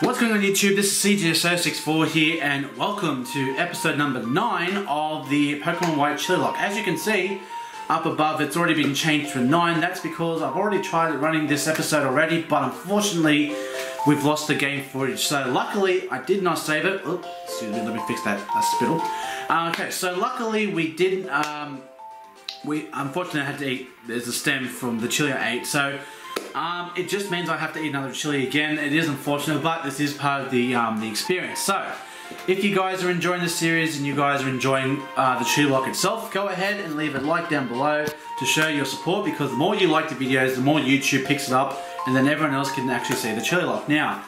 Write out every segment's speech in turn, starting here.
What's going on YouTube? This is CGSO64 here and welcome to episode number 9 of the Pokemon White Chillilocke. As you can see up above, it's already been changed to a 9. That's because I've already tried running this episode already, but unfortunately we've lost the game footage. So luckily I did not save it. Oops, excuse me, let me fix that spittle. Okay, so luckily we didn't, we unfortunately had to eat, there's a stem from the chili I ate, so it just means I have to eat another chili again. It is unfortunate, but this is part of the experience. So, if you guys are enjoying the series and you guys are enjoying the Chillilocke itself, go ahead and leave a like down below to show your support, because the more you like the videos, the more YouTube picks it up, and then everyone else can actually see the Chillilocke. Now,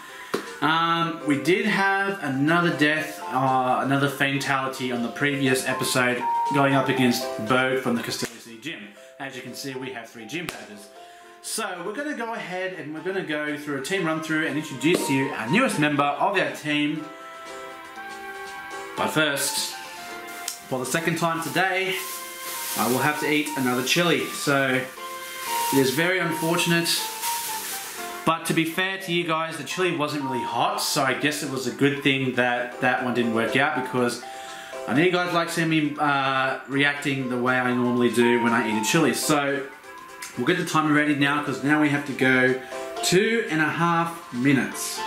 we did have another death, another fatality on the previous episode, going up against Bo from the Castelia Gym. As you can see, we have 3 gym badges. So we're going to go ahead and we're going to go through a team run through and introduce you our newest member of our team. But first, for the second time today, I will have to eat another chili. So it is very unfortunate. But to be fair to you guys, the chili wasn't really hot, so I guess it was a good thing that that one didn't work out, because I know you guys like seeing me reacting the way I normally do when I eat a chili. So we'll get the timer ready now, because now we have to go 2.5 minutes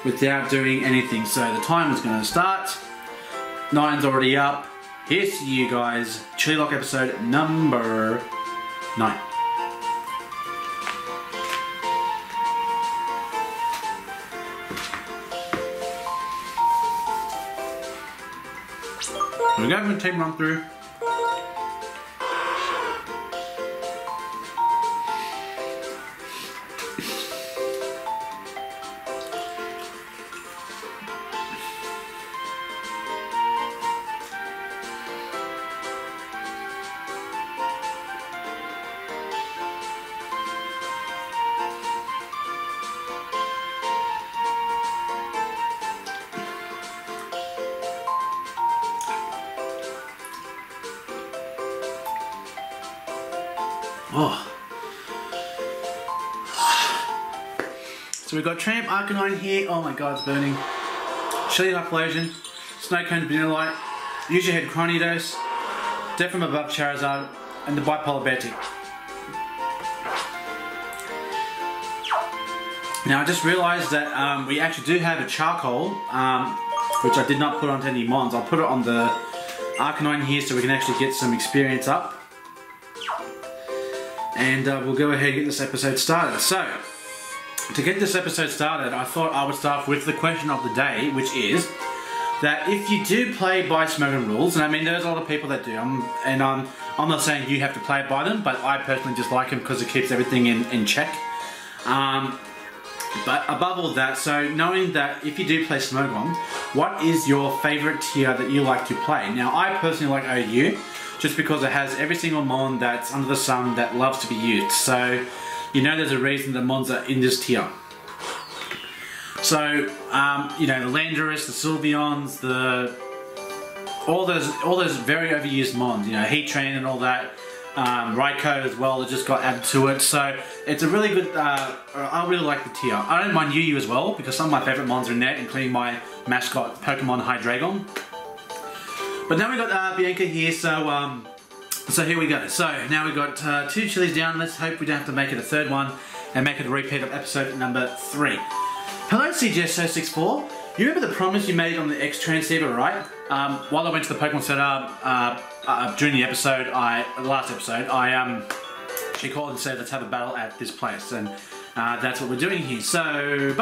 without doing anything. So the timer's going to start. 9's already up. Here's to you guys, Chillilocke episode number 9. We're going to team run through. Oh. So we've got Tramp, Arcanine here. Oh my god, it's burning. Chillilocke Explosion, Snowcone, Vanilla Light, Use Your Head, Cronidos, Death from Above, Charizard, and the Bipolar Beartic. Now I just realised that we actually do have a charcoal, which I did not put onto any mons. I'll put it on the Arcanine here so we can actually get some experience up. And we'll go ahead and get this episode started. So, to get this episode started, I thought I would start with the question of the day, which is that if you do play by Smogon rules, and I mean there's a lot of people that do, I'm not saying you have to play by them, but I personally just like them because it keeps everything in check. But above all that, so knowing that if you do play Smogon, what is your favourite tier that you like to play? Now I personally like OU, just because it has every single mon that's under the sun that loves to be used. So, you know there's a reason the mons are in this tier. So, you know, the Landorus, the Sylveons, all those very overused mons, you know, Heat Train and all that, Raikou as well, that just got added to it. So, it's a really good, I really like the tier. I don't mind UU as well, because some of my favourite mons are in there, including my mascot Pokemon Hydreigon. But now we've got Bianca here, so here we go. So now we've got 2 chilies down. Let's hope we don't have to make it a 3rd one and make it a repeat of episode number 3. Hello CGSO64. You remember the promise you made on the X transceiver, right? While I went to the Pokemon Center during the episode, the last episode, she called and said let's have a battle at this place, and that's what we're doing here. So,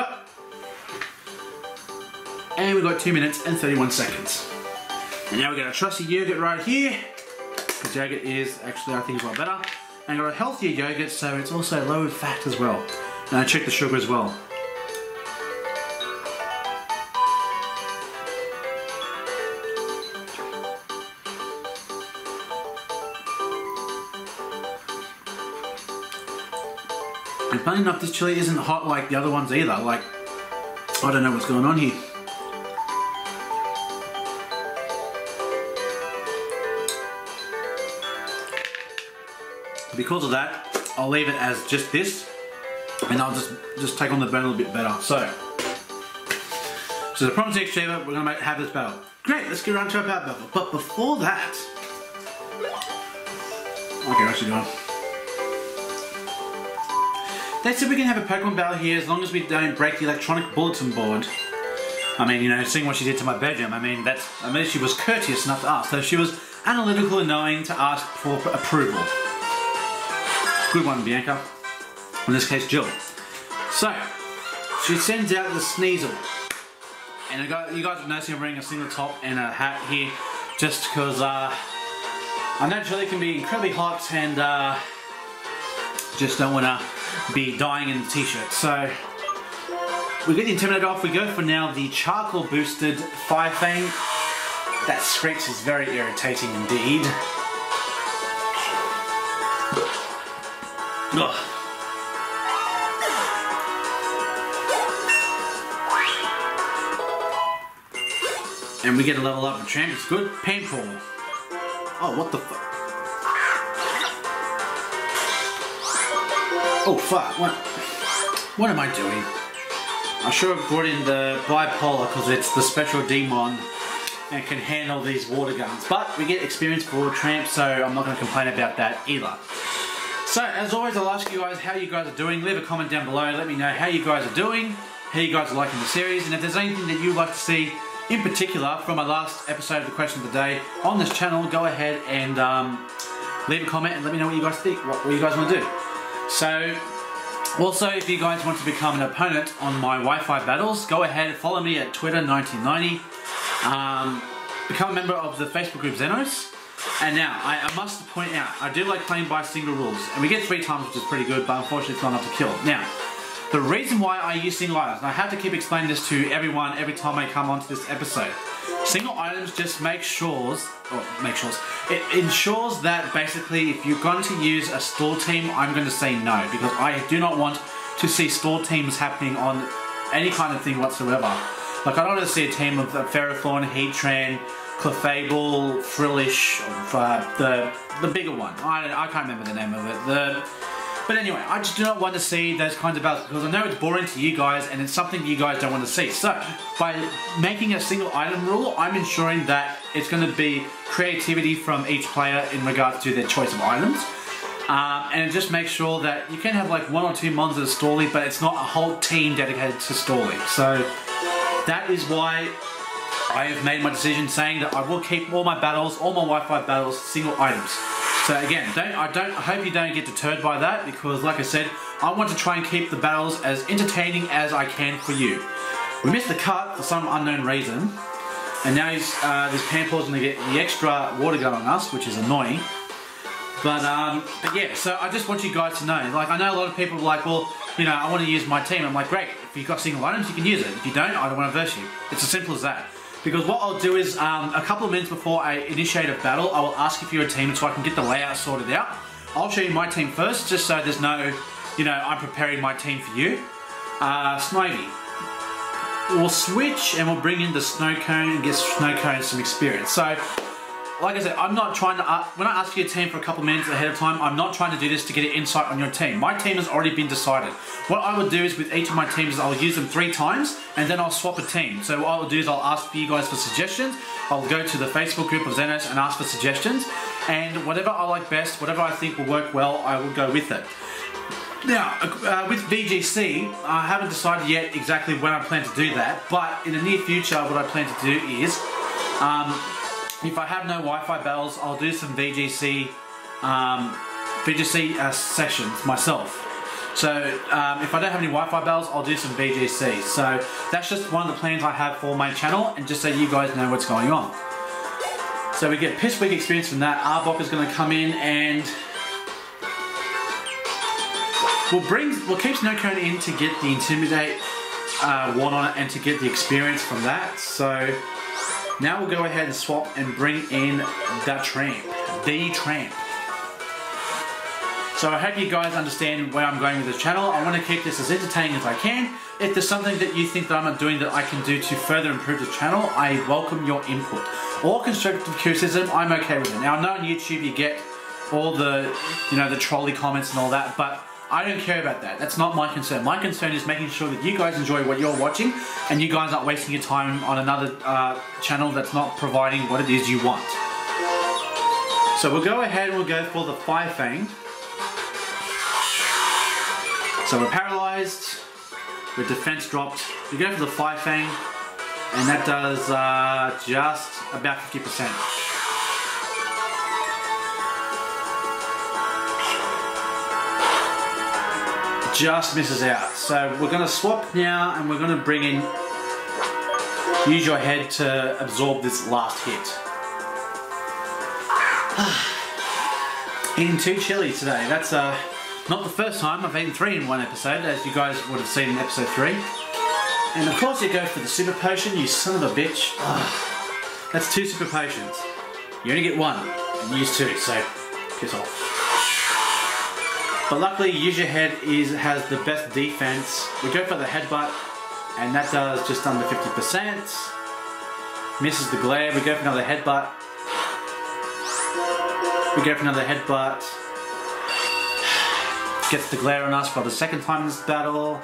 and we've got 2 minutes and 31 seconds. And now we've got a trusty yogurt right here, because yogurt is actually, I think, is a lot better. And got a healthier yogurt, so it's also low in fat as well. And I checked the sugar as well. And funny enough, this chili isn't hot like the other ones either. Like, I don't know what's going on here. Because of that, I'll leave it as just this, and I'll just take on the burn a little bit better. So, So the Promising Achiever, we're going to have this battle. Great, let's get around to our battle. But before that... Okay, what's she doing? They said we can have a Pokemon battle here as long as we don't break the electronic bulletin board. I mean, you know, seeing what she did to my bedroom, I mean, she was courteous enough to ask. So she was analytical and knowing to ask for approval. Good one, Bianca. In this case, Jill. So, she sends out the Sneasel. And you guys are noticing I'm wearing a single top and a hat here just because I know Chile can be incredibly hot and just don't want to be dying in the t-shirt. So we get the Intimidator off. We go for now the charcoal boosted Fire Fang. That screech is very irritating indeed. Ugh. And we get a level up in Tramp. It's good. Painful. Oh, what the fuck? Oh fuck, what am I doing? I should have brought in the Bipolar because it's the special Demon and can handle these water guns. But we get experience for Tramp, so I'm not going to complain about that either. So, as always, I'll ask you guys how you guys are doing. Leave a comment down below, let me know how you guys are doing, how you guys are liking the series, and if there's anything that you'd like to see in particular from my last episode of the Question of the Day on this channel, go ahead and leave a comment and let me know what you guys think, what you guys want to do. So, also if you guys want to become an opponent on my Wi-Fi battles, go ahead and follow me at Twitter 1990. Become a member of the Facebook group Xenos. And now, I must point out, I do like playing by single rules. And we get 3 times, which is pretty good, but unfortunately it's not enough to kill. Now, the reason why I use single items, and I have to keep explaining this to everyone every time I come onto this episode. Single items just it ensures that basically if you're going to use a store team, I'm going to say no, because I do not want to see store teams happening on any kind of thing whatsoever. Like, I don't want to see a team of Ferrothorn, Heatran, Clefable, Frillish, the bigger one. I can't remember the name of it. But anyway, I just do not want to see those kinds of battles because I know it's boring to you guys and it's something you guys don't want to see. So, by making a single item rule, I'm ensuring that it's going to be creativity from each player in regards to their choice of items. And it just makes sure that you can have like 1 or 2 mons that are Storly, but it's not a whole team dedicated to Storly. So, that is why I have made my decision saying that I will keep all my battles, all my Wi-Fi battles, single items. So again, I hope you don't get deterred by that, because like I said, I want to try and keep the battles as entertaining as I can for you. We missed the cut for some unknown reason, and now this Pampaw's going to get the extra water gun on us, which is annoying. But yeah, so I just want you guys to know, like, I know a lot of people are like, well, you know, I want to use my team. I'm like, great, if you've got single items, you can use it. If you don't, I don't want to verse you. It's as simple as that. Because what I'll do is, a couple of minutes before I initiate a battle, I will ask if you're a team so I can get the layout sorted out. I'll show you my team first, just so there's no, you know, I'm preparing my team for you. Snivy. We'll switch and we'll bring in the Snow Cone and get Snow Cone some experience. So, like I said, I'm not trying to, when I ask you a team for a couple of minutes ahead of time, I'm not trying to do this to get an insight on your team. My team has already been decided. What I would do is with each of my teams, I'll use them 3 times and then I'll swap a team. So what I'll do is I'll ask for you guys for suggestions. I'll go to the Facebook group of Xenos and ask for suggestions. And whatever I like best, whatever I think will work well, I will go with it. Now, with VGC, I haven't decided yet exactly when I plan to do that, but in the near future, what I plan to do is, if I have no Wi-Fi battles, I'll do some VGC sessions myself. So if I don't have any Wi-Fi battles, I'll do some VGC. So that's just one of the plans I have for my channel, and just so you guys know what's going on. So we get Piss Week experience from that. Arbok is going to come in and we'll keep Snow Cone in to get the Intimidate one on it and to get the experience from that. So now we'll go ahead and swap and bring in the Tramp. So I hope you guys understand where I'm going with this channel. I want to keep this as entertaining as I can. If there's something that you think that I'm not doing that I can do to further improve the channel, I welcome your input. All constructive criticism, I'm okay with it. Now I know on YouTube you get all the, you know, the trolley comments and all that, but I don't care about that. That's not my concern. My concern is making sure that you guys enjoy what you're watching and you guys aren't wasting your time on another channel that's not providing what it is you want. So we'll go ahead and we'll go for the 5 Fang. So we're paralyzed, with defense dropped. We go for the 5 Fang, and that does just about 50%. Just misses out. So we're going to swap now, and we're going to bring in, use your head to absorb this last hit. Eating 2 chili today. That's not the first time. I've eaten 3 in one episode, as you guys would have seen in episode 3. And of course you go for the super potion, you son of a bitch. That's 2 super potions. You only get 1, and use 2, so piss off. But luckily, use your head has the best defense. We go for the headbutt, and that does just under 50%. Misses the glare. We go for another headbutt. We go for another headbutt. Gets the glare on us for the 2nd time in this battle.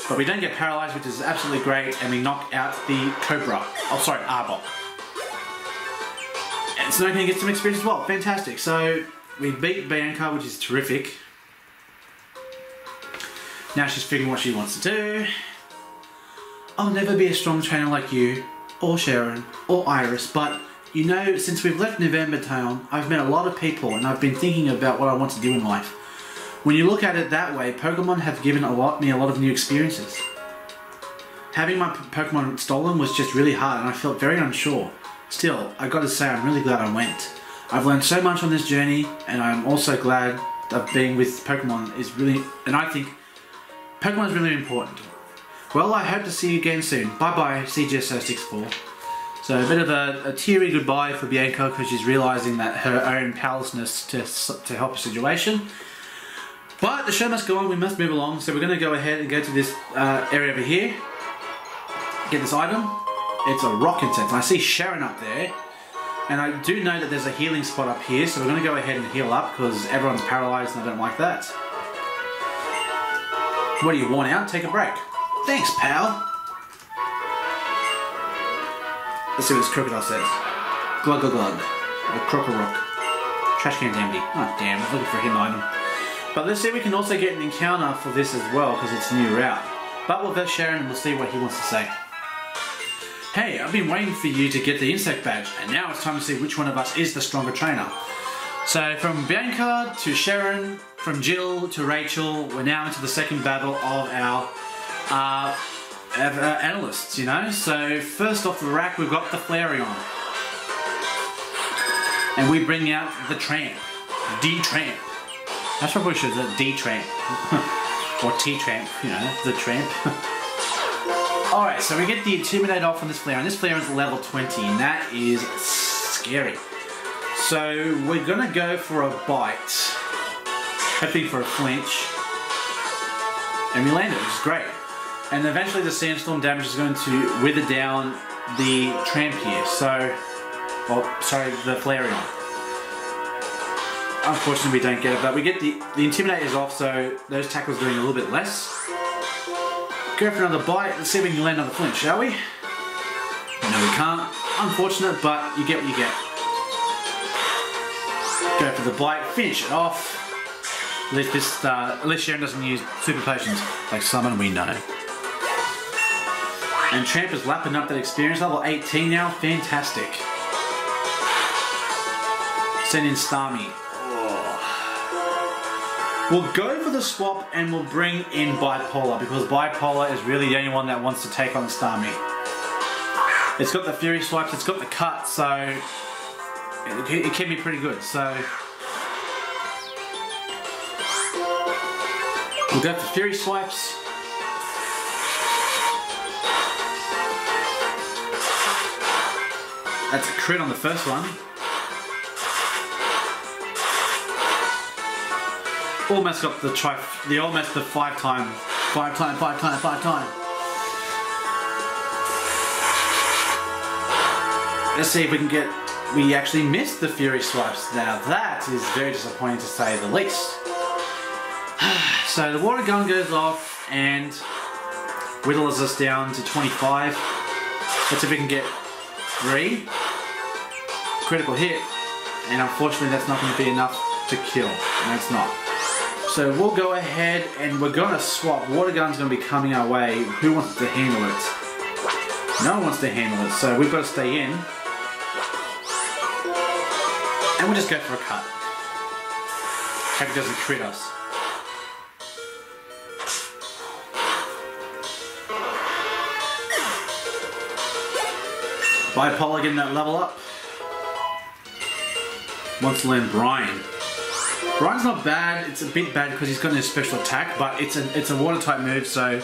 But we don't get paralyzed, which is absolutely great, and we knock out the Cobra. Oh, sorry, Arbok. And so now can get some experience as well. Fantastic. So we beat Bianca, which is terrific. Now she's figuring what she wants to do. I'll never be a strong trainer like you, or Sharon, or Iris, but you know, since we've left November Town, I've met a lot of people and I've been thinking about what I want to do in life. When you look at it that way, Pokemon have given me a lot of new experiences. Having my Pokemon stolen was just really hard and I felt very unsure. Still, I gotta say I'm really glad I went. I've learned so much on this journey and I'm also glad that being with Pokemon is really, and I think Pokemon is really important. Well, I hope to see you again soon. Bye bye, CGSO64. So a bit of a teary goodbye for Bianca because she's realising that her own powerlessness to help the situation. But the show must go on, we must move along, so we're going to go ahead and go to this area over here. Get this item. It's a rock incense. And I see Sharon up there. And I do know that there's a healing spot up here, so we're going to go ahead and heal up because everyone's paralysed and I don't like that. What are you, worn out? Take a break. Thanks, pal. Let's see what this crocodile says. Glug glug glug. A crocorock. Trash can's empty. Oh damn, I was looking for a hidden item. But let's see if we can also get an encounter for this as well, because it's a new route. But we'll vet Sharon and we'll see what he wants to say. Hey, I've been waiting for you to get the insect badge, and now it's time to see which one of us is the stronger trainer. So from Bianca to Sharon, from Jill to Rachel, we're now into the 2nd battle of our analysts, you know. So first off the rack, we've got the Flareon. And we bring out the Tramp. D-Tramp. That's probably should have D-Tramp. Or T-Tramp, you know, the Tramp. Alright, so we get the Intimidate off on this Flareon. This Flareon is level 20, and that is scary. So we're gonna go for a bite. Hoping for a flinch. And we land it, which is great. And eventually the Sandstorm damage is going to wither down the Tramp here. So, well, sorry, the Flareon. Unfortunately, we don't get it, but we get the Intimidate is off, so those tackles doing a little bit less. Go for another bite. Let's see if we can land another flinch, shall we? No, we can't. Unfortunate, but you get what you get. Go for the bite. Finish it off. At least Sharon doesn't use super potions like Summon, we know. And Tramp is lapping up that experience, level 18 now, fantastic. Send in Starmie. Oh. We'll go for the swap and we'll bring in Bipolar because Bipolar is really the only one that wants to take on Starmie. It's got the Fury Swipes, it's got the cut, so it can be pretty good. So we'll go for Fury Swipes. That's a crit on the first one. Almost got almost the 5 time. Let's see if we can get, we actually missed the Fury Swipes. Now that is very disappointing to say the least. So the water gun goes off and whittles us down to 25. Let's see if we can get 3. Critical hit. And unfortunately that's not going to be enough to kill. No, it's not. So we'll go ahead and we're going to swap. Water gun's going to be coming our way. Who wants to handle it? No one wants to handle it, so we've got to stay in. And we'll just go for a cut. Hope it doesn't crit us. Bipolar getting that level up. Wants to learn Brian. Brian's not bad. It's a bit bad because he's got no special attack, but it's a water type move. So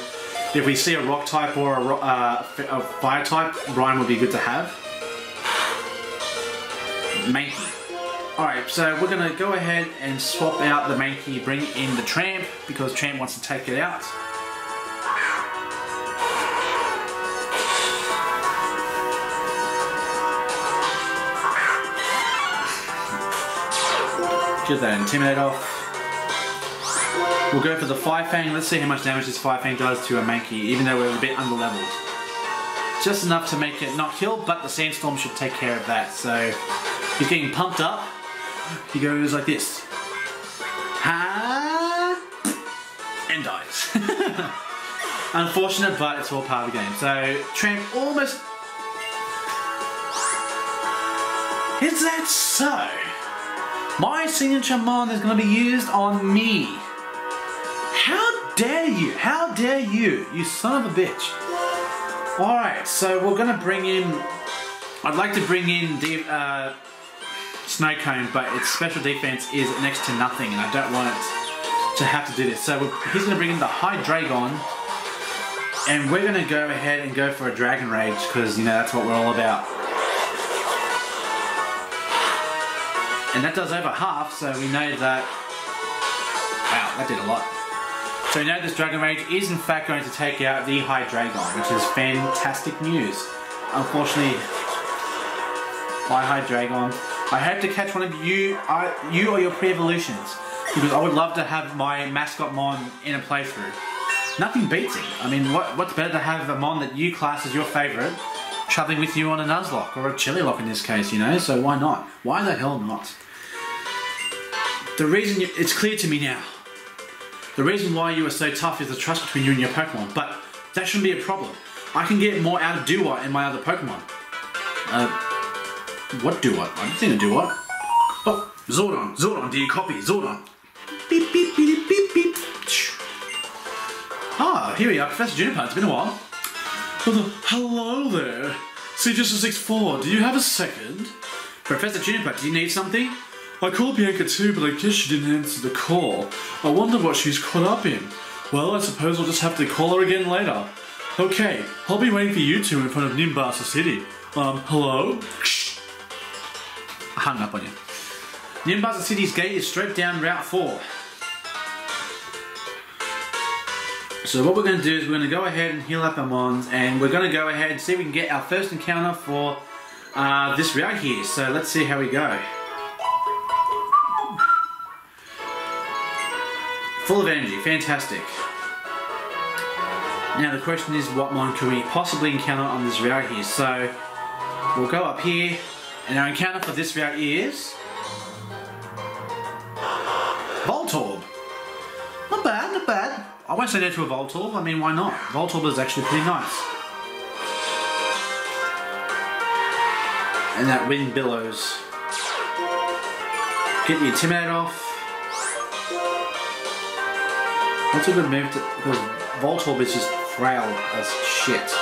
if we see a rock type or a fire type, Brian would be good to have. Mankey. Alright, so we're going to go ahead and swap out the Mankey, bring in the Tramp, because Tramp wants to take it out. Get that Intimidate off. We'll go for the Fire Fang. Let's see how much damage this Fire Fang does to a Mankey, even though we're a bit underleveled. Just enough to make it not kill, but the Sandstorm should take care of that. So he's getting pumped up. He goes like this. Ha! And dies. Unfortunate, but it's all part of the game. So Tramp almost... Is that so? My signature mon is going to be used on me. How dare you? How dare you? You son of a bitch. Alright, so we're going to bring in... I'd like to bring in Snow Cone, but its special defense is next to nothing, and I don't want it to have to do this. So he's going to bring in the Hydreigon, and we're going to go ahead and go for a Dragon Rage, because, you know, that's what we're all about. And that does over half, so we know that... Wow, that did a lot. So we know this Dragon Rage is in fact going to take out the Hydreigon, which is fantastic news. Unfortunately, my Hydreigon. I hope to catch one of you or your pre-evolutions, because I would love to have my mascot mon in a playthrough. Nothing beats it. I mean, what's better to have a mon that you class as your favourite travelling with you on a Nuzlocke, or a Chillilocke in this case, you know, so why not? Why the hell not? The reason it's clear to me now. The reason why you are so tough is the trust between you and your Pokemon, but that shouldn't be a problem. I can get more out of Duat in my other Pokemon. What Duat? I didn't think of Duat. Oh, Zordon. Zordon, do you copy? Zordon. Beep, beep, beep, beep, beep. Ah, here we are, Professor Juniper. It's been a while. Hello there. CJ64, do you have a second? Professor Juniper, do you need something? I called Bianca too, but I guess she didn't answer the call. I wonder what she's caught up in. Well, I suppose I'll just have to call her again later. Okay, I'll be waiting for you two in front of Nimbasa City. Hello? I hung up on you. Nimbasa City's gate is straight down Route 4. So what we're going to do is we're going to go ahead and heal up our mons, and we're going to go ahead and see if we can get our first encounter for this route here. So let's see how we go. Full of energy, fantastic. Now the question is, what mon can we possibly encounter on this route here? So we'll go up here, and our encounter for this route is Voltorb. Not bad, not bad. I won't say no to a Voltorb, I mean, why not? Voltorb is actually pretty nice. And that wind billows. Get the Intimidate off. What's a good move to... because Voltorb is just frail as shit.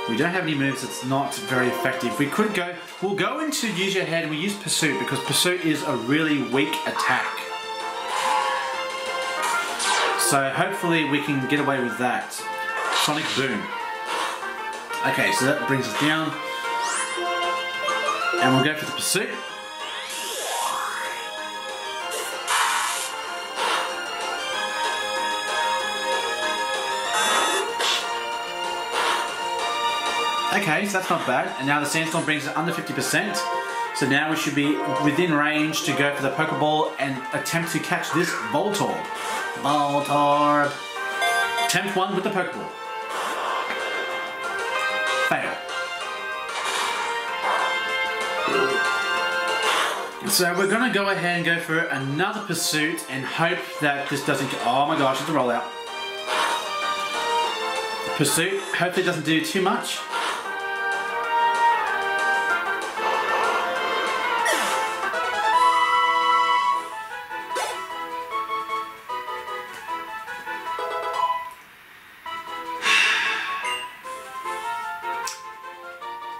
We don't have any moves that's not very effective. We could go... We'll go into Use Your Head and we use Pursuit, because Pursuit is a really weak attack. So hopefully we can get away with that. Sonic Boom. Okay, so that brings us down. And we'll go for the Pursuit. Okay, so that's not bad. And now the Sandstorm brings it under 50%. So now we should be within range to go for the Pokeball and attempt to catch this Voltorb. Voltorb. Attempt 1 with the Pokeball. Fail. So we're going to go ahead and go for another pursuit and hope that this doesn't... Oh my gosh, it's a rollout. Pursuit, hopefully it doesn't do too much.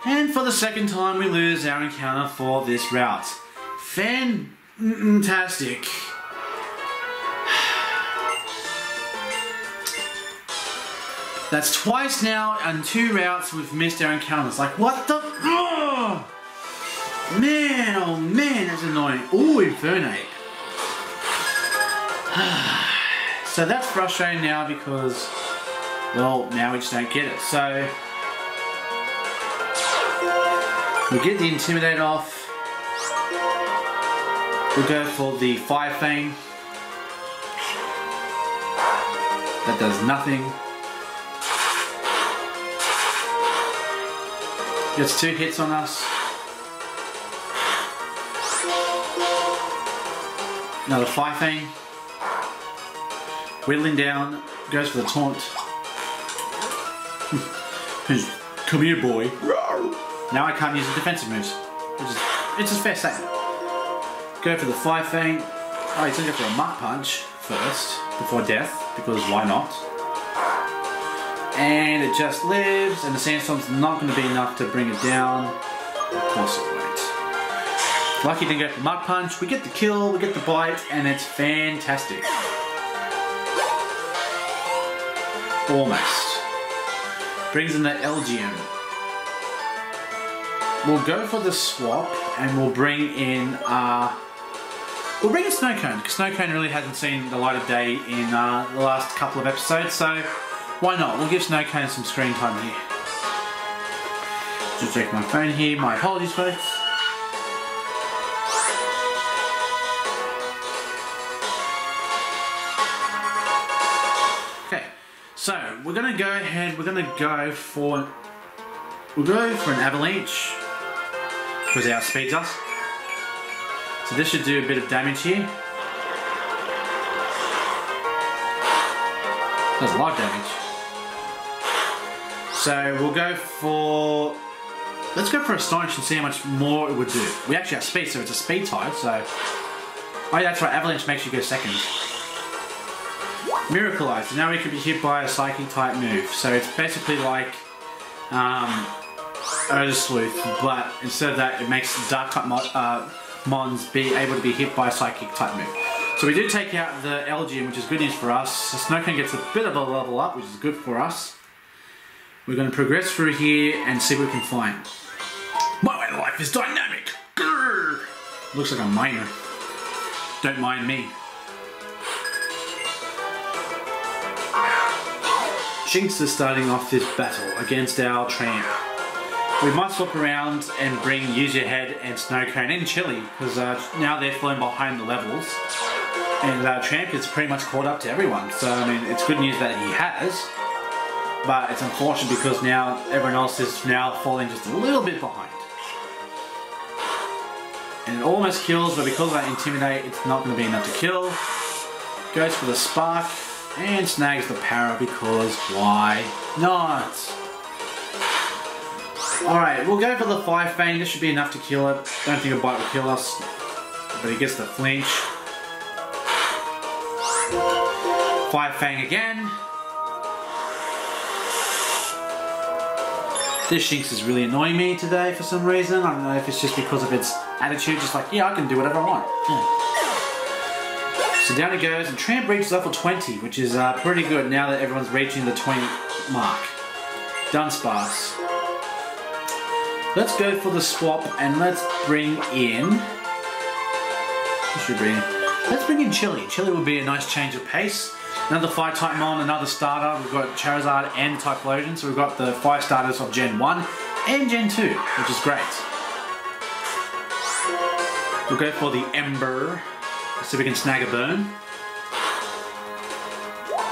And for the second time we lose our encounter for this route. Fantastic. That's twice now and 2 routes we've missed our encounters. Like what the... Oh! Man, oh man, that's annoying. Ooh, Infernape. So that's frustrating now because, well, now we just don't get it. So we'll get the Intimidate off. We'll go for the Fire Fang. That does nothing. Gets 2 hits on us. Another Fire Fang. Whittling down, goes for the taunt. Come here, boy. Now I can't use the defensive moves. It's a fair statement. Go for the Fire Fang. Oh, he's going to go for a Mach Punch first, before death, because why not? And it just lives, and the Sandstorm's not going to be enough to bring it down. Of course it won't. Lucky didn't go for Mach Punch. We get the kill, we get the bite, and it's fantastic. Almost. Brings in the LGM. We'll go for the swap, and we'll bring in Snow Cone, because Snow Cone really hasn't seen the light of day in the last couple of episodes, so why not? We'll give Snow Cone some screen time here. Just check my phone here. My apologies, folks. Okay, so we're gonna go ahead. We'll go for an Avalanche because it outspeeds us. So this should do a bit of damage here. Does a lot of damage. So we'll go for... Let's go for Astonish and see how much more it would do. We actually have speed, so it's a speed type, so... Oh yeah, that's right, Avalanche makes you go second. Miracle Eye, so now we can be hit by a Psychic type move. So it's basically like... Odor Sleuth, but instead of that, it makes Dark type Mons be able to be hit by a Psychic type move. So we do take out the LGM, which is good news for us. So Snowcone gets a bit of a level up, which is good for us. We're going to progress through here and see what we can find. My way of life is dynamic! Grrr. Looks like a miner. Don't mind me. Jinx is starting off this battle against our Tramp. We might swap around and use your head and Snowcone and Chili, because now they're falling behind the levels. And Tramp is pretty much caught up to everyone. So, I mean, it's good news that he has. But it's unfortunate because now everyone else is now falling just a little bit behind. And it almost kills, but because I Intimidate, it's not going to be enough to kill. Goes for the Spark and snags the Para because why not? Alright, we'll go for the Fire Fang. This should be enough to kill it. Don't think a bite will kill us, but he gets the flinch. Fire Fang again. This Shinx is really annoying me today for some reason. I don't know if it's just because of its attitude, just like, yeah, I can do whatever I want. Yeah. So down it goes, and Tramp reaches level 20, which is pretty good now that everyone's reaching the 20 mark. Dunsparce. Let's go for the swap and let's bring in... Let's bring in Chili. Chili would be a nice change of pace. Another Fire type Mon, another starter. We've got Charizard and Typhlosion, so we've got the 5 starters of Gen 1 and Gen 2, which is great. We'll go for the Ember. Let's see if we can snag a burn.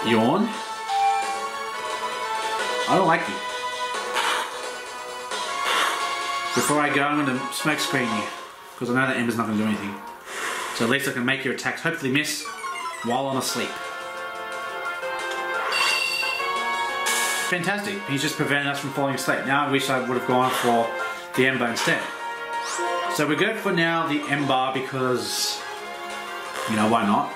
Yawn. I don't like you. Before I go, I'm going to smoke screen you. Because I know that Ember's not going to do anything. So at least I can make your attacks hopefully miss while I'm asleep. Fantastic. He's just preventing us from falling asleep. Now I wish I would have gone for the Ember instead. So we go for now the Ember because, you know, why not?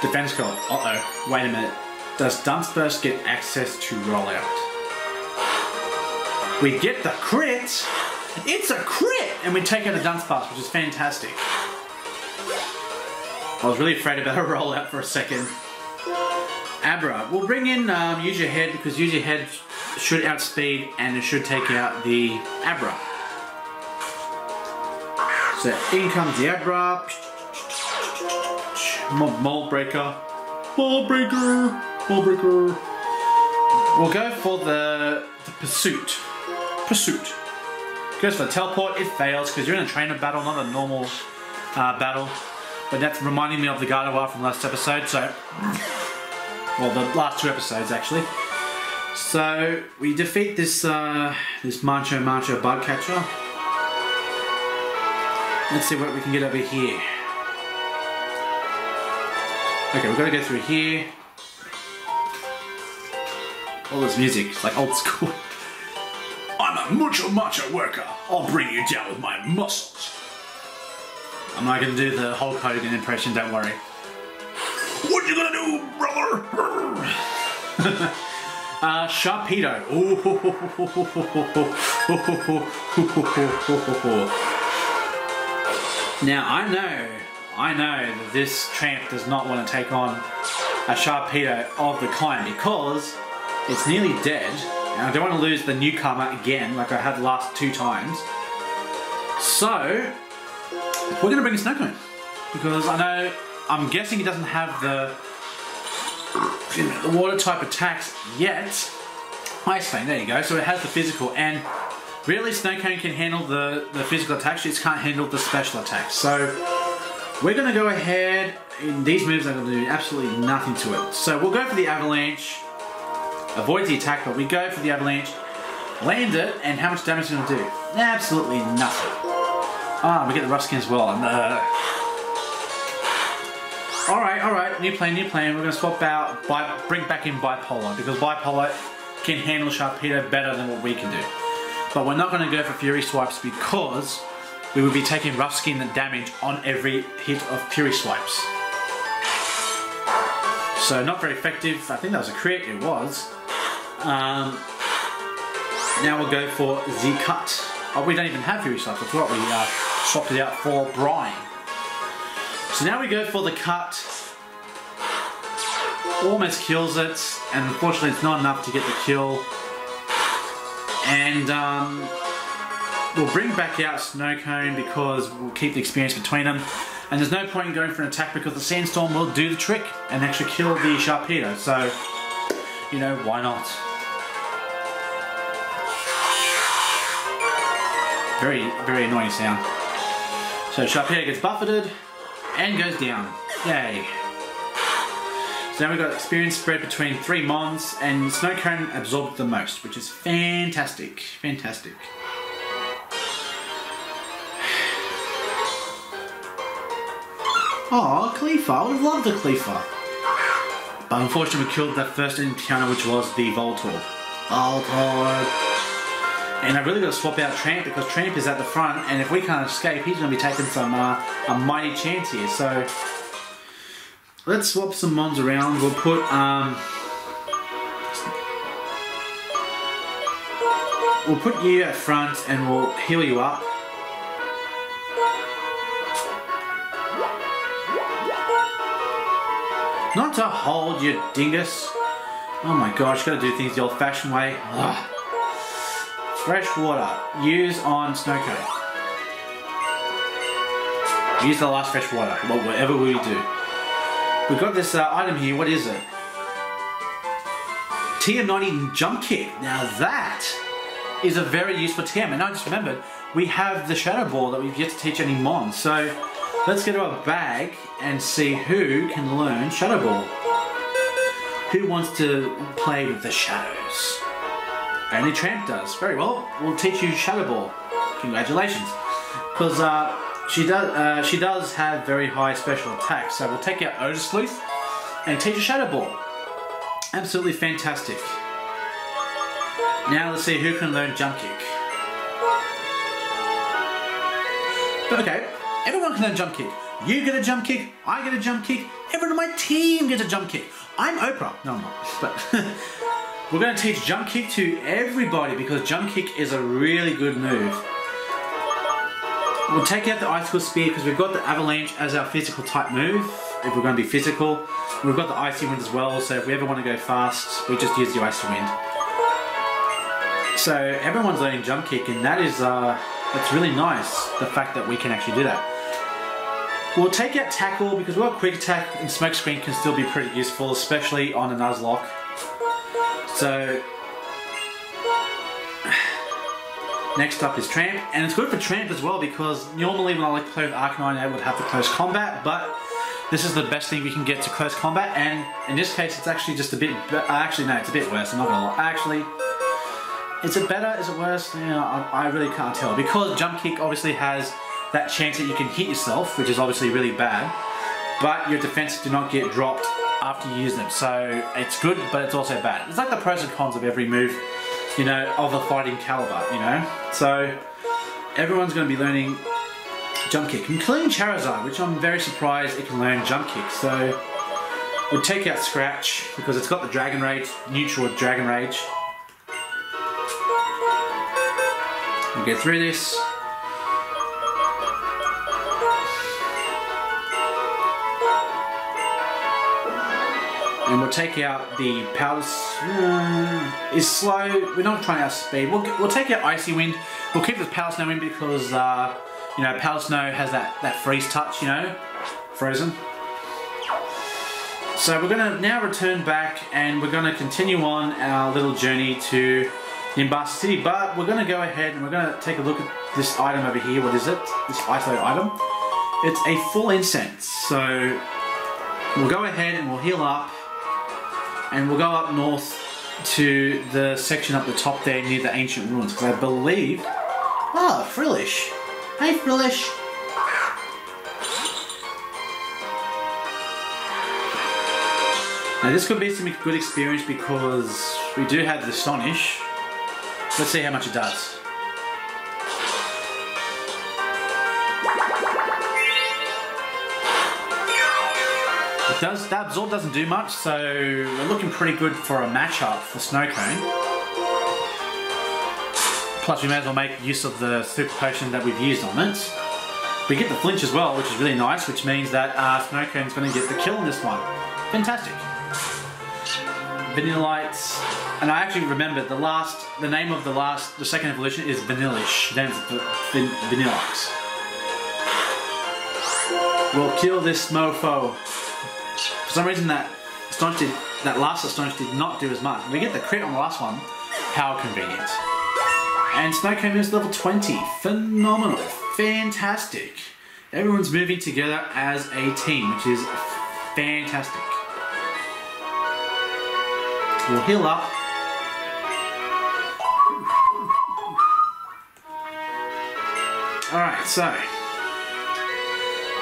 Defense call. Uh-oh. Wait a minute. Does Dunce Burst get access to rollout? We get the crit! It's a crit! And we take out a Dunce Burst, which is fantastic. I was really afraid about a rollout for a second. Abra. We'll bring in Use Your Head because Use Your Head should outspeed and it should take out the Abra. So in comes the Abra. Mold Breaker. Mold Breaker. Mold Breaker. We'll go for the Pursuit. Pursuit. Goes for the Teleport. It fails because you're in a trainer battle, not a normal battle. But that's reminding me of the Gardevoir from last episode. So, well, the last 2 episodes actually. So we defeat this this Mancho bug catcher. Let's see what we can get over here. Okay, we've got to go through here. All this music, it's like old school. I'm a mucho worker. I'll bring you down with my muscles. I'm not going to do the Hulk Hogan impression, don't worry. What you gonna do, brother? Sharpino. Now I know that this Tramp does not want to take on a Sharpino of the kind because it's nearly dead. And I don't want to lose the newcomer again like I had the last 2 times. So we're going to bring a Snowcone because I'm guessing he doesn't have the water type attacks yet. Ice Fang, there you go. So it has the physical, and really Snowcone can handle the physical attacks, it just can't handle the special attacks. So we're going to go ahead, and these moves are going to do absolutely nothing to it. So we'll go for the Avalanche, avoid the attack, but we go for the Avalanche, land it, and how much damage is it going to do? Absolutely nothing. Ah, we get the rough skin as well. Alright, new plan. We're going to swap out, bring back in Bipolar, because Bipolar can handle Sharpedo better than what we can do. But we're not going to go for Fury Swipes because we would be taking rough skin damage on every hit of Fury Swipes. So not very effective. I think that was a crit, it was. Now we'll go for the Cut. Oh, we don't even have Fury Swipes, that's what we swapped it out for Brine. So now we go for the Cut. Almost kills it, and unfortunately it's not enough to get the kill. And we'll bring back out Snowcone because we'll keep the experience between them. And there's no point in going for an attack because the Sandstorm will do the trick and actually kill the Sharpedo. So, you know, why not? Very, very annoying sound. So Sharpedo gets buffeted and goes down. Yay. So now we've got experience spread between 3 Mons, and Snowcone absorbed the most, which is fantastic. Fantastic. Oh, Cleaver. I would have loved a Cleaver. But unfortunately we killed that first encounter, which was the Voltorb. Voltorb. And I really got to swap out Tramp because Tramp is at the front, and if we can't escape, he's going to be taking some a mighty chance here. So let's swap some Mons around. We'll put you at front, and we'll heal you up. Not to hold, you dingus. Oh my gosh, gotta do things the old-fashioned way. Ugh. Fresh water. Use on Snowcone. Use the last fresh water. Well, whatever we do. We've got this item here. What is it? TM90 Jump Kick. Now that is a very useful TM. And I just remembered, we have the Shadow Ball that we've yet to teach any Mon. So let's get to our bag and see who can learn Shadow Ball. Who wants to play with the shadows? Only Tramp does. Very well. We'll teach you Shadow Ball. Congratulations. Because she does have very high special attacks. So we'll take out Odor Sleuth and teach her Shadow Ball. Absolutely fantastic. Now let's see who can learn Jump Kick. Okay, everyone can learn Jump Kick. You get a Jump Kick, I get a Jump Kick, everyone on my team gets a Jump Kick. I'm Oprah. No, I'm not. But we're going to teach Jump Kick to everybody because Jump Kick is a really good move. We'll take out the Icicle Spear because we've got the Avalanche as our physical type move. If we're going to be physical, we've got the Icy Wind as well. So if we ever want to go fast, we just use the Icy Wind. So everyone's learning Jump Kick, and that is it's really nice. The fact that we can actually do that. We'll take out Tackle because we've got Quick Attack, and Smokescreen can still be pretty useful, especially on a Nuzlocke. So next up is Tramp, and it's good for Tramp as well because normally when I like to play with Arcanine I would have to close combat, but this is the best thing we can get to close combat, and in this case it's actually just a bit, actually no, it's a bit worse, I'm not gonna lie. Actually, is it better, is it worse? You know, I really can't tell, because Jump Kick obviously has that chance that you can hit yourself, which is obviously really bad, but your defenses do not get dropped after you use them, so it's good, but it's also bad. It's like the pros and cons of every move, you know, of a fighting caliber, you know? So everyone's going to be learning Jump Kick, including Charizard, which I'm very surprised it can learn Jump Kick. So we'll take out Scratch because it's got the Dragon Rage, neutral with Dragon Rage. We'll get through this. And we'll take out the Powder is slow. We're not trying out speed. We'll take out Icy Wind. We'll keep the Powder Snow in because you know, Powder Snow has that freeze touch, you know, frozen. So we're gonna now return back and we're gonna continue on our little journey to Nimbasa City. But we're gonna go ahead and we're gonna take a look at this item over here. What is it? This isolated item. It's a full incense. So we'll go ahead and we'll heal up. And we'll go up north to the section up the top there near the ancient ruins, because I believe... Ah, Frillish. Hey, Frillish. Now this could be some good experience because we do have the Astonish. Let's see how much it does. That Absorb doesn't do much, so we're looking pretty good for a matchup for Snowcone. Plus we may as well make use of the Super Potion that we've used on it. We get the flinch as well, which is really nice, which means that Snowcone's going to get the kill in this one. Fantastic. Vanillite, and I actually remembered the name of the second evolution is Vanillish, then it's Vanilluxe. We'll kill this mofo. For some reason that last Astonish did not do as much. We get the crit on the last one. How convenient. And Snowcone is level 20. Phenomenal. Fantastic. Everyone's moving together as a team, which is fantastic. We'll heal up. Alright, so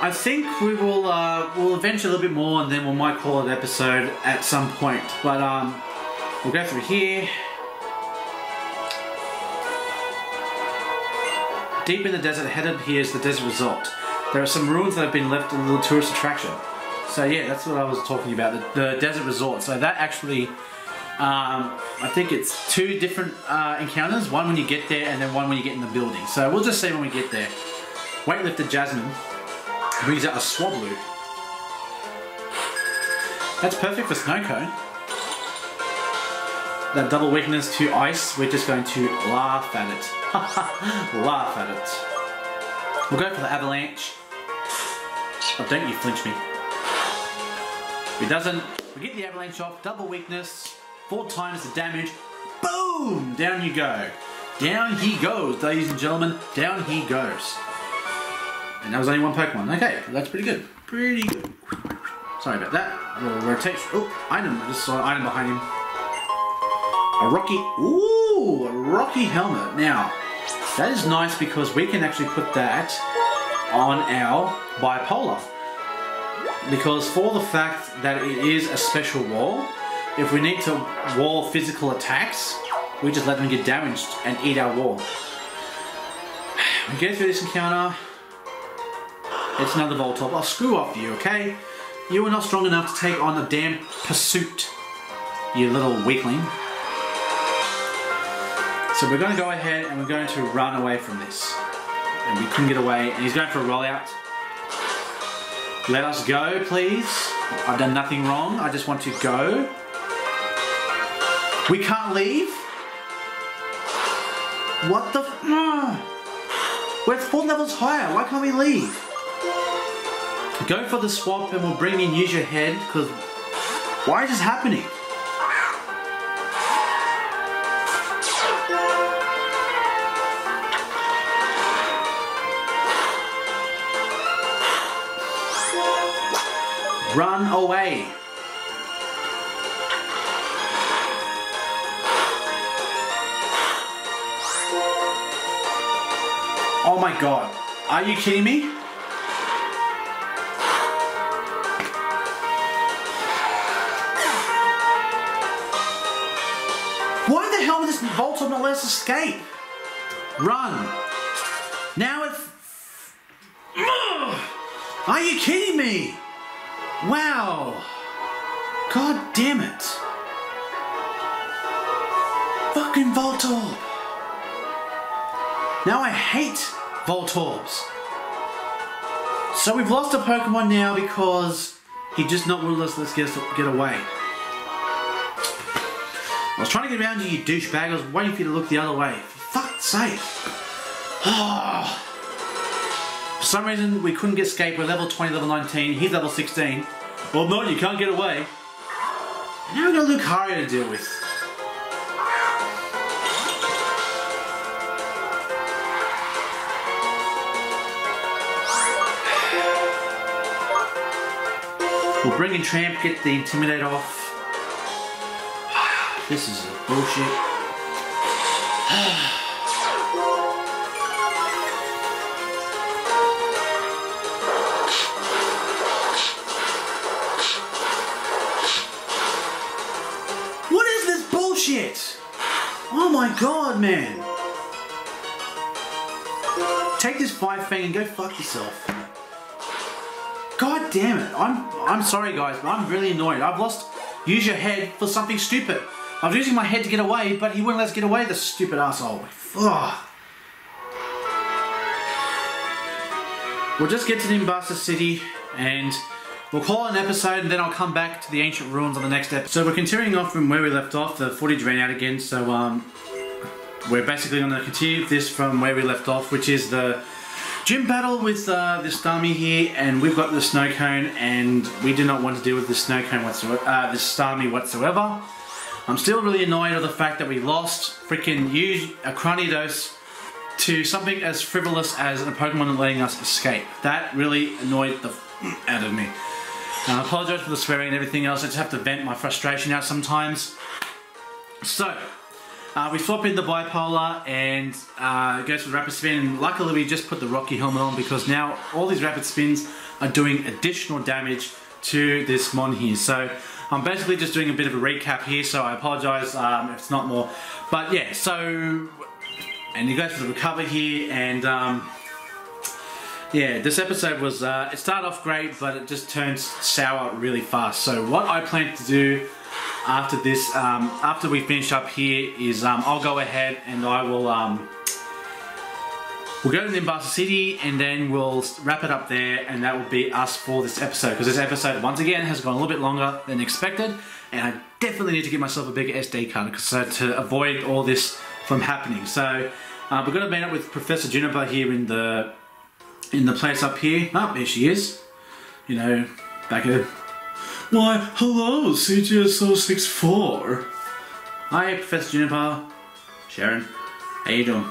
I think we will we'll adventure a little bit more and then we might call it an episode at some point. But we'll go through here. Deep in the desert, headed here is the desert resort. There are some ruins that have been left as a little tourist attraction. So yeah, that's what I was talking about, the desert resort. So that actually, I think it's two different encounters. One when you get there and then one when you get in the building. So we'll just see when we get there. Weightlifter Jasmine brings out a Swablu. That's perfect for Snowcone. That double weakness to ice, we're just going to laugh at it. Laugh at it. We'll go for the avalanche. Oh, don't you flinch me. If it doesn't, we get the avalanche off, double weakness, 4 times the damage. Boom! Down you go. Down he goes, ladies and gentlemen. Down he goes. And that was only one Pokemon. Okay, that's pretty good. Pretty good. Sorry about that. A little rotation. Oh, item. I just saw an item behind him. A rocky. Ooh, a rocky helmet. Now, that is nice because we can actually put that on our bipolar. Because for the fact that it is a special wall, if we need to wall physical attacks, we just let them get damaged and eat our wall. We get through this encounter. It's another Voltorb. I'll screw off you, okay? You are not strong enough to take on a damn pursuit, you little weakling. So we're going to go ahead and we're going to run away from this. And we couldn't get away, and he's going for a rollout. Let us go, please. I've done nothing wrong. I just want to go. We can't leave? What the We're 4 levels higher. Why can't we leave? Go for the swap and we'll bring in use your head, because why is this happening? Run away. Oh my god. Are you kidding me? Why the hell did this Voltorb not let us escape? Run. Now it's... Are you kidding me? Wow. God damn it. Fucking Voltorb. Now I hate Voltorbs. So we've lost a Pokemon now because he just not willing to let us get away. I was trying to get around you, you douchebag. I was waiting for you to look the other way. For fuck's sake. Oh. For some reason, we couldn't get escape. We're level 20, level 19. He's level 16. Well, no, you can't get away. Now we've got Lucario to deal with. We'll bring in Tramp, get the Intimidate off. This is bullshit. What is this bullshit? Oh my god, man. Take this 5-fang and go fuck yourself. God damn it. I'm sorry guys, but I'm really annoyed. I've lost use your head for something stupid. I was using my head to get away, but he wouldn't let us get away, the stupid asshole. Ugh. We'll just get to Nimbasa City and we'll call it an episode, and then I'll come back to the ancient ruins on the next episode. So we're continuing off from where we left off. The footage ran out again, so we're basically going to continue this from where we left off, which is the gym battle with this Starmie here, and we've got the snow cone, and we do not want to deal with this snow cone whatsoever, this Starmie whatsoever. I'm still really annoyed at the fact that we lost freaking a Cranidos to something as frivolous as a Pokemon letting us escape. That really annoyed the out of me. I apologise for the swearing and everything else. I just have to vent my frustration out sometimes. So, we swap in the bipolar and it goes for rapid spin, and luckily we just put the Rocky helmet on because now all these rapid spins are doing additional damage to this Mon here. So I'm basically just doing a bit of a recap here, so I apologise if it's not more. But yeah, so, and you go for the recover here, and yeah, this episode was, it started off great, but it just turns sour really fast. So what I plan to do after this, after we finish up here, is I'll go ahead and I will, we'll go to Nimbasa City and then we'll wrap it up there, and that will be us for this episode, because this episode once again has gone a little bit longer than expected, and I definitely need to get myself a bigger SD card so to avoid all this from happening. So we're going to meet up with Professor Juniper here in the place up here. Oh, there she is. You know, back at... Why, hello, CGS064. Hi, Professor Juniper. Sharon. How you doing?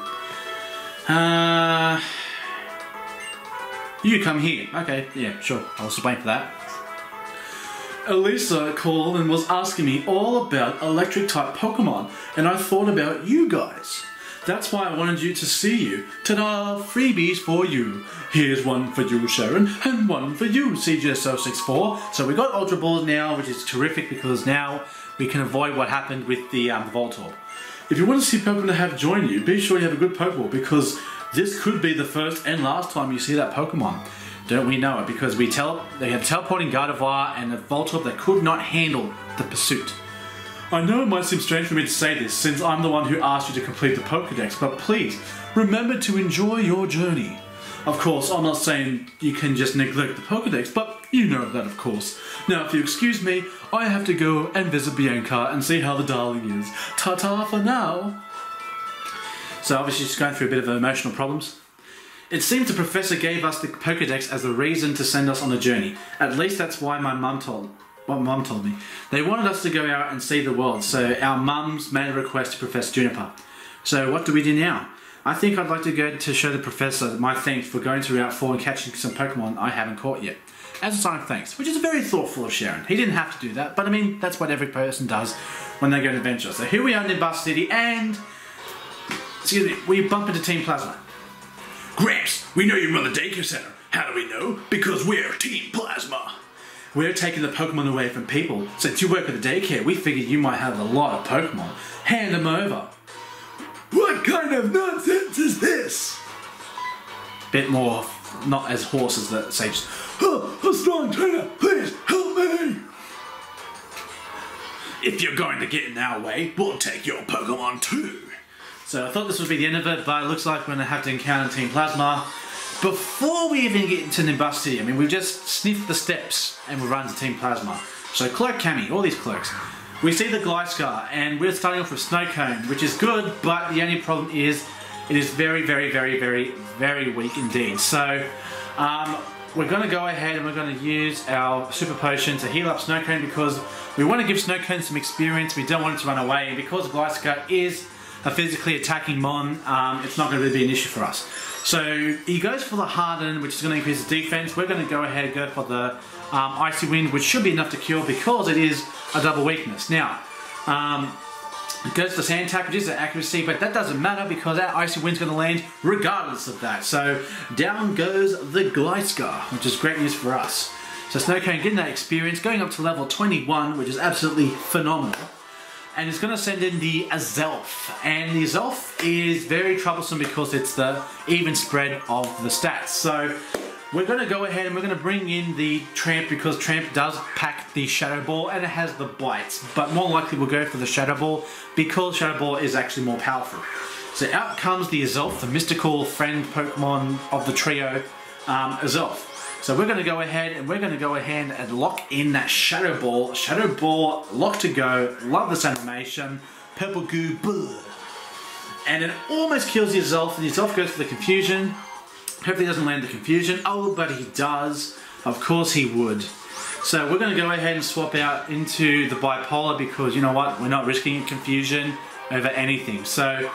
You come here. Okay, yeah, sure. I'll just wait for that. Elisa called and was asking me all about electric type Pokemon, and I thought about you guys. That's why I wanted you to see you. Ta-da! Freebies for you. Here's one for you, Sharon, and one for you, CGS064. So we got Ultra Balls now, which is terrific because now we can avoid what happened with the Voltorb. If you want to see Pokemon to have join you, be sure you have a good Pokeball because this could be the first and last time you see that Pokemon. Don't we know it? Because they had teleporting Gardevoir and a Voltorb that could not handle the pursuit. I know it might seem strange for me to say this since I'm the one who asked you to complete the Pokédex, but please, remember to enjoy your journey. Of course, I'm not saying you can just neglect the Pokédex, but you know that of course. Now if you excuse me, I have to go and visit Bianca and see how the darling is. Ta-ta for now! So obviously she's going through a bit of emotional problems. It seems the professor gave us the Pokédex as a reason to send us on a journey. At least that's why my mum told me. They wanted us to go out and see the world, so our mums made a request to Professor Juniper. So what do we do now? I think I'd like to go to show the professor my thanks for going to Route 4 and catching some Pokemon I haven't caught yet. As a sign of thanks, which is very thoughtful of Sharon. He didn't have to do that, but I mean, that's what every person does when they go on an adventure. So here we are in Nimbus City and... excuse me, we bump into Team Plasma. Gramps, we know you run the daycare center. How do we know? Because we're Team Plasma. We're taking the Pokemon away from people. Since you work at the daycare, we figured you might have a lot of Pokemon. Hand them over. What kind of nonsense is this? Bit more, not as hoarse as the Sage. Oh, a strong trainer, please help me! If you're going to get in our way, we'll take your Pokemon too. So I thought this would be the end of it, but it looks like we're going to have to encounter Team Plasma. Before we even get into Nimbus City, I mean, we've just sniffed the steps and we run to Team Plasma. So Clerk Cammy, all these clerks. We see the Gliscor, and we're starting off with Snowcone, which is good, but the only problem is it is very, very, very, very, very weak indeed. So we're going to go ahead and we're going to use our Super Potion to heal up Snowcone because we want to give Snowcone some experience. We don't want it to run away, and because Gliscor is a physically attacking Mon, it's not going to really be an issue for us. So he goes for the Harden, which is going to increase his defense. We're going to go ahead and go for the Icy Wind, which should be enough to cure because it is a double weakness. Now, it goes for Sand Attack, which is an accuracy, but that doesn't matter because our Icy Wind's going to land regardless of that. So down goes the Gliscor, which is great news for us. So Snowcone getting that experience, going up to level 21, which is absolutely phenomenal. And it's going to send in the Azelf. And the Azelf is very troublesome because it's the even spread of the stats. So we're going to go ahead and we're going to bring in the Tramp because Tramp does pack the Shadow Ball and it has the bites. But more likely we'll go for the Shadow Ball because Shadow Ball is actually more powerful. So out comes the Azelf, the mystical friend Pokemon of the trio, Azelf. So we're going to go ahead and lock in that Shadow Ball. Shadow Ball, lock to go. Love this animation. Purple goo, bleh. And it almost kills the Azelf, and the Azelf goes for the Confusion. Hopefully he doesn't land the Confusion. Oh, but he does. Of course he would. So we're going to go ahead and swap out into the Bipolar because, you know what, we're not risking Confusion over anything. So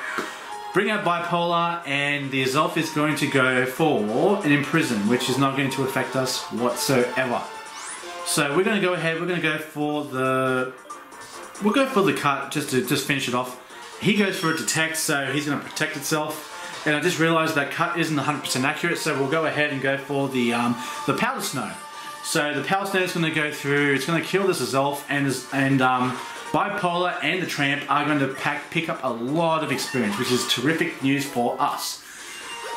bring out Bipolar, and the Azelf is going to go for an Imprison, which is not going to affect us whatsoever. So we're going to go ahead, we're going to go for the... we'll go for the Cut just to finish it off. He goes for a Detect, so he's going to protect itself. And I just realised that Cut isn't 100% accurate, so we'll go ahead and go for the Powder Snow. So the Powder Snow is going to go through, it's going to kill this Azelf, and Bipolar and the Tramp are going to pick up a lot of experience, which is terrific news for us.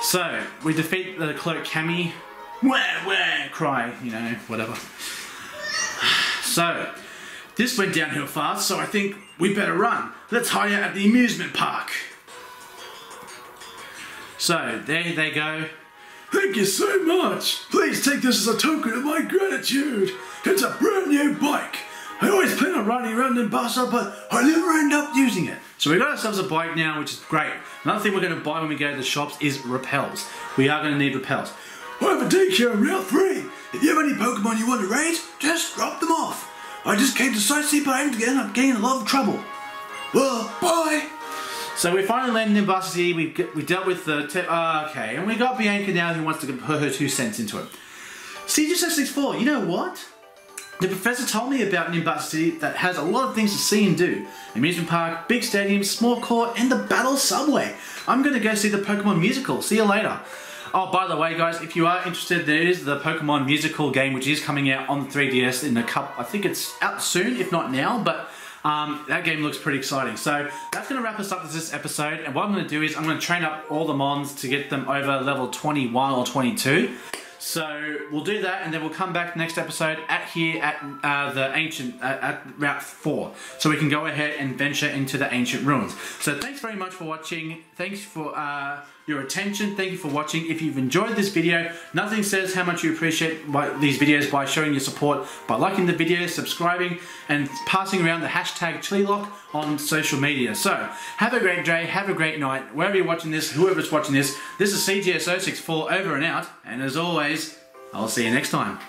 So, we defeat the Clerk Cammy. Wah, wah, cry, you know, whatever. So, this went downhill fast, so I think we better run. Let's hire at the amusement park. So, there they go. Thank you so much. Please take this as a token of my gratitude. It's a brand new bike. I always plan on riding around in Barca, but I never end up using it. So we got ourselves a bike now, which is great. Another thing we're going to buy when we go to the shops is repels. We are going to need repels. I have a daycare on Route 3. If you have any Pokemon you want to raise, just drop them off. I just came to sightsee, but I end up getting in a lot of trouble. Well, bye. So So we finally landed in Buster City. We dealt with the okay, and we got Bianca now who wants to put her 2 cents into it. CJ664, you know what? The professor told me about Nimbus City that has a lot of things to see and do. Amusement park, big stadium, small court, and the battle subway. I'm gonna go see the Pokemon musical. See you later. Oh, by the way, guys, if you are interested, there is the Pokemon musical game which is coming out on the 3DS in a couple. I think it's out soon, if not now, but that game looks pretty exciting. So that's going to wrap us up with this episode. And what I'm going to do is I'm going to train up all the Mons to get them over level 21 or 22. So we'll do that, and then we'll come back next episode at the ancient at Route 4, so we can go ahead and venture into the ancient ruins. So thanks very much for watching. Thanks for your attention. Thank you for watching. If you've enjoyed this video, nothing says how much you appreciate these videos by showing your support by liking the video, subscribing, and passing around the hashtag Chillilocke on social media. So have a great day, have a great night, wherever you're watching this, whoever's watching this. This is CGS064 over and out, and as always, I'll see you next time.